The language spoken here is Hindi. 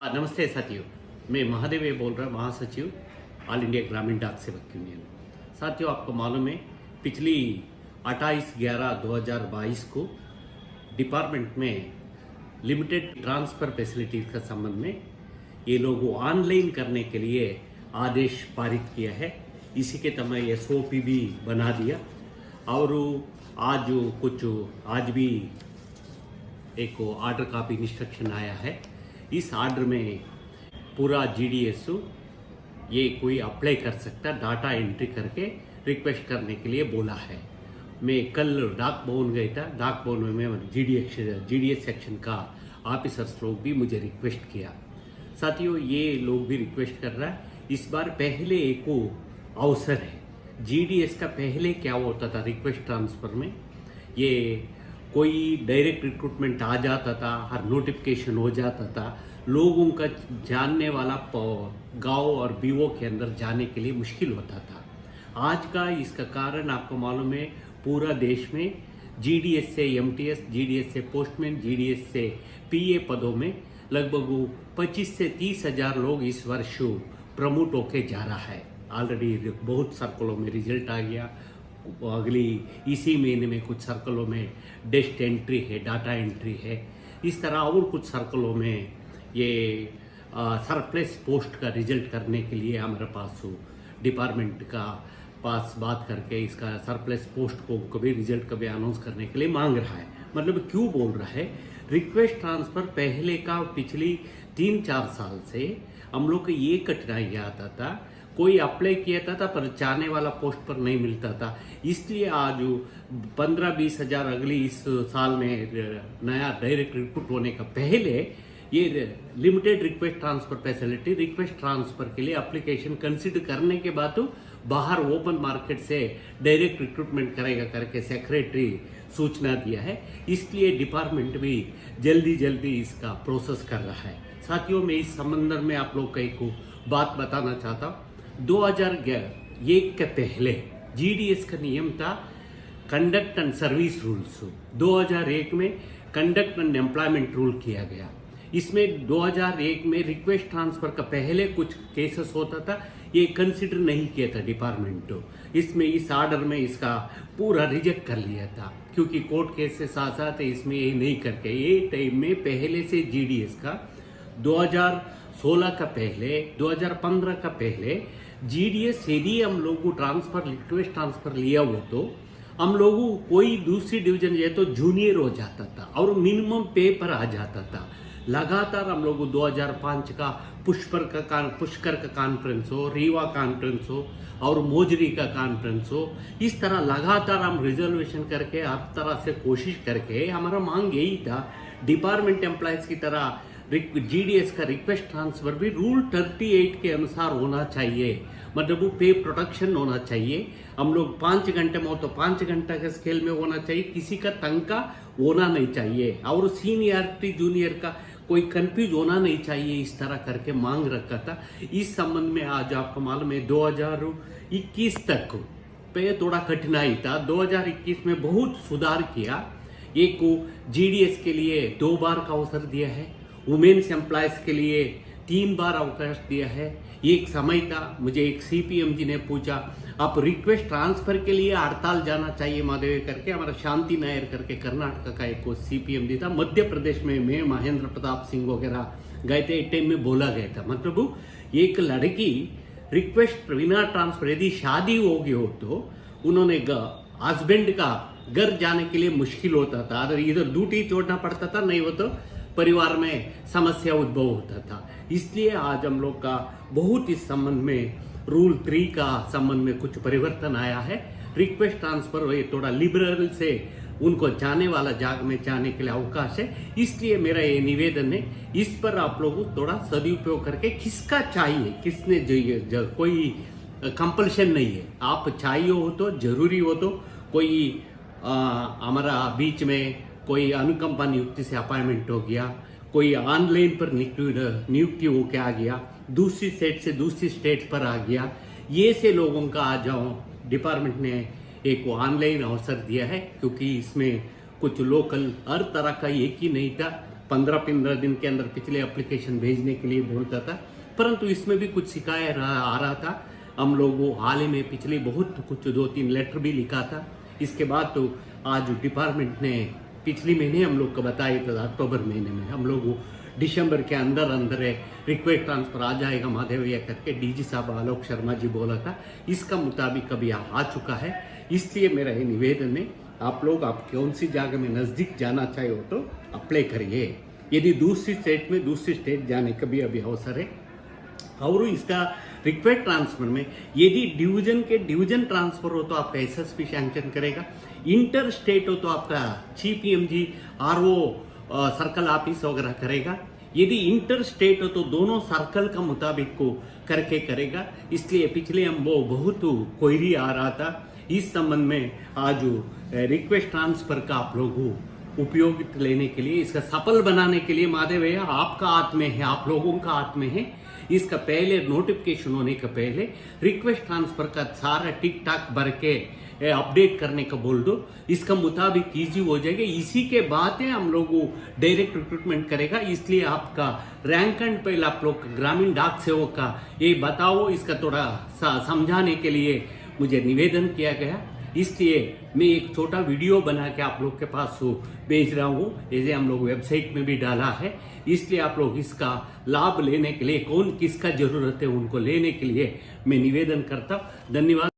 नमस्ते साथियों, मैं महादेव बोल रहा महासचिव ऑल इंडिया ग्रामीण डाक सेवक यूनियन। साथियों, आपको मालूम है पिछली 28/11/2022 को डिपार्टमेंट में लिमिटेड ट्रांसफ़र फैसिलिटीज़ का संबंध में ये लोगों ऑनलाइन करने के लिए आदेश पारित किया है। इसी के तहत SOP भी बना दिया और आज भी एक ऑर्डर कॉपी इंस्ट्रक्शन आया है। इस ऑर्डर में पूरा GDS ये कोई अप्लाई कर सकता, डाटा एंट्री करके रिक्वेस्ट करने के लिए बोला है। मैं कल डाक भवन गया था। डाक भवन में GDS सेक्शन का ऑफिसर्स लोग भी मुझे रिक्वेस्ट किया। साथियों, ये लोग भी रिक्वेस्ट कर रहा है। इस बार पहले एक अवसर है। GDS का पहले क्या होता था, रिक्वेस्ट ट्रांसफ़र में ये कोई डायरेक्ट रिक्रूटमेंट आ जाता था, हर नोटिफिकेशन हो जाता था, लोगों का जानने वाला गांव और BO के अंदर जाने के लिए मुश्किल होता था। आज का इसका कारण आपको मालूम है, पूरा देश में GDS से MTS, GDS से पोस्टमैन, GDS से PA पदों में लगभग 25 से 30 हजार लोग इस वर्ष प्रमोट होके जा रहा है। ऑलरेडी बहुत सर्कलों में रिजल्ट आ गया। अगली इसी महीने में कुछ सर्कलों में डेस्ट एंट्री है, डाटा एंट्री है। इस तरह और कुछ सर्कलों में ये सरप्लस पोस्ट का रिजल्ट करने के लिए हमारे पास डिपार्टमेंट का पास बात करके इसका सरप्लस पोस्ट को कभी रिजल्ट कभी अनाउंस करने के लिए मांग रहा है। मतलब क्यों बोल रहा है, रिक्वेस्ट ट्रांसफ़र पहले का पिछली 3-4 साल से हम लोग को ये कठिनाई आता था, कोई अप्लाई किया था पर जाने वाला पोस्ट पर नहीं मिलता था। इसलिए आज 15-20 हजार अगली इस साल में नया डायरेक्ट रिक्रूट होने का पहले ये limited request transfer facility, request transfer के लिए एप्लीकेशन कंसिडर करने के बाद तो बाहर ओपन मार्केट से डायरेक्ट रिक्रूटमेंट करेगा करके सेक्रेटरी सूचना दिया है। इसलिए डिपार्टमेंट भी जल्दी इसका प्रोसेस कर रहा है। साथियों, मैं इस संबंध में आप लोग को एक बात बताना चाहता हूँ। 2001 के पहले GDS का नियम था कंडक्ट एंड सर्विस रूल्स। 2001 में कंडक्ट एंड एम्प्लॉयमेंट रूल किया गया। इसमें 2001 में रिक्वेस्ट ट्रांसफ़र का पहले कुछ केसेस होता था, ये कंसिडर नहीं किया था डिपार्टमेंट। इसमें इस ऑर्डर में इसका पूरा रिजेक्ट कर लिया था, क्योंकि कोर्ट केस से साथ साथ इसमें ये नहीं करके ये टाइम में पहले से GDS का 2016 का पहले 2015 का पहले GDS यदि हम लोग ट्रांसफ़र रिक्वेस्ट ट्रांसफ़र लिया हो तो हम लोगों कोई दूसरी डिवीजन ये तो जूनियर हो जाता था और मिनिमम पे पर आ जाता था। लगातार हम लोग 2005 का पुष्कर का कॉन्फ्रेंस हो, रीवा कॉन्फ्रेंस हो और मोजरी का कॉन्फ्रेंस हो, इस तरह लगातार हम रिजर्वेशन करके हर तरह से कोशिश करके हमारा मांग यही था, डिपार्टमेंट एम्प्लॉयज़ की तरह GDS का रिक्वेस्ट ट्रांसफ़र भी रूल 38 के अनुसार होना चाहिए। मतलब वो पे प्रोटेक्शन होना चाहिए। हम लोग 5 घंटे में हो तो 5 घंटे के स्केल में होना चाहिए, किसी का तंका होना नहीं चाहिए और सीनियरिटी जूनियर का कोई कंफ्यूज होना नहीं चाहिए। इस तरह करके मांग रखा था। इस संबंध में आज आपको मालूम है 2021 तक पे थोड़ा कठिनाई था। 2021 में बहुत सुधार किया। एक GDS के लिए 2 बार का अवसर दिया है, वुमेन्स एम्प्लॉयज़ के लिए 3 बार अवकाश दिया है। एक समय था, मुझे एक CPM जी ने पूछा आप रिक्वेस्ट ट्रांसफ़र के लिए हड़ताल जाना चाहिए माधव करके, हमारा शांति नायर करके कर्नाटक का एक CPM जी था। मध्य प्रदेश में मैं महेंद्र प्रताप सिंह वगैरह गए थे। एक टाइम में बोला गया था, मतलब एक लड़की रिक्वेस्ट बिना ट्रांसफ़र यदि शादी हो गई हो तो उन्होंने हस्बैंड का घर जाने के लिए मुश्किल होता था, अगर इधर ड्यूटी छोड़ना पड़ता था, नहीं हो तो परिवार में समस्या उद्भव होता था। इसलिए आज हम लोग का बहुत इस संबंध में रूल 3 का संबंध में कुछ परिवर्तन आया है। रिक्वेस्ट ट्रांसफ़र थोड़ा लिबरल से उनको जाने वाला जाग में जाने के लिए अवकाश है। इसलिए मेरा ये निवेदन है, इस पर आप लोग थोड़ा सदुपयोग करके किसका चाहिए किसने चाहिए, कोई कंपल्शन नहीं है। आप चाहिए हो तो जरूरी हो तो कोई हमारा बीच में कोई अनुकंपा नियुक्ति से अपॉइंटमेंट हो गया, कोई ऑनलाइन पर नियुक्ति होके आ गया, दूसरी स्टेट से दूसरी स्टेट पर आ गया, ये से लोगों का आ जाओ। डिपार्टमेंट ने एक ऑनलाइन अवसर दिया है, क्योंकि इसमें कुछ लोकल हर तरह का एक ही नहीं था। 15-15 दिन के अंदर पिछले एप्लीकेशन भेजने के लिए बोलता था, परंतु इसमें भी कुछ शिकायत आ रहा था। हम लोग हाल ही में पिछले बहुत कुछ 2-3 लेटर भी लिखा था। इसके बाद तो आज डिपार्टमेंट ने पिछले महीने हम लोग को बताया था, अक्टूबर महीने में हम लोग दिसंबर के अंदर अंदर रिक्वेस्ट ट्रांसफर आ जाएगा माधवैया करके डीजी साहब आलोक शर्मा जी बोला था। इसका मुताबिक अभी आ चुका है। इसलिए मेरा ये निवेदन है, आप लोग आप कौन सी जगह में नज़दीक जाना चाहे हो तो अप्लाई करिए। यदि दूसरी स्टेट जाने का भी अभी अवसर है। और इसका रिक्वेस्ट ट्रांसफर में यदि डिवीजन ट्रांसफर हो तो आपका एसएसपी सैंक्शन करेगा, इंटर स्टेट हो तो आपका CPMG RO सर्कल ऑफिस वगैरह करेगा। यदि इंटर स्टेट हो तो दोनों सर्कल का मुताबिक को करके करेगा। इसलिए पिछले हम वो बहुत क्वेरी आ रहा था, इस संबंध में आज रिक्वेस्ट ट्रांसफर का आप लोग उपयोग लेने के लिए, इसका सफल बनाने के लिए माधवैया आपका हाथ में है, आप लोगों का हाथ में है। इसका पहले नोटिफिकेशन होने का पहले रिक्वेस्ट ट्रांसफर का सारा टिक टाक भर के अपडेट करने का बोल दो, इसका मुताबिक इजी हो जाएगा। इसी के बाद हम लोग डायरेक्ट रिक्रूटमेंट करेगा। इसलिए आपका रैंक एंड फाइल आप लोग ग्रामीण डाक सेवक का ये बताओ, इसका थोड़ा समझाने के लिए मुझे निवेदन किया गया। इसलिए मैं एक छोटा वीडियो बना के आप लोग के पास भेज रहा हूँ, जैसे हम लोग वेबसाइट में भी डाला है। इसलिए आप लोग इसका लाभ लेने के लिए, कौन किसका जरूरत है उनको लेने के लिए मैं निवेदन करता हूँ। धन्यवाद।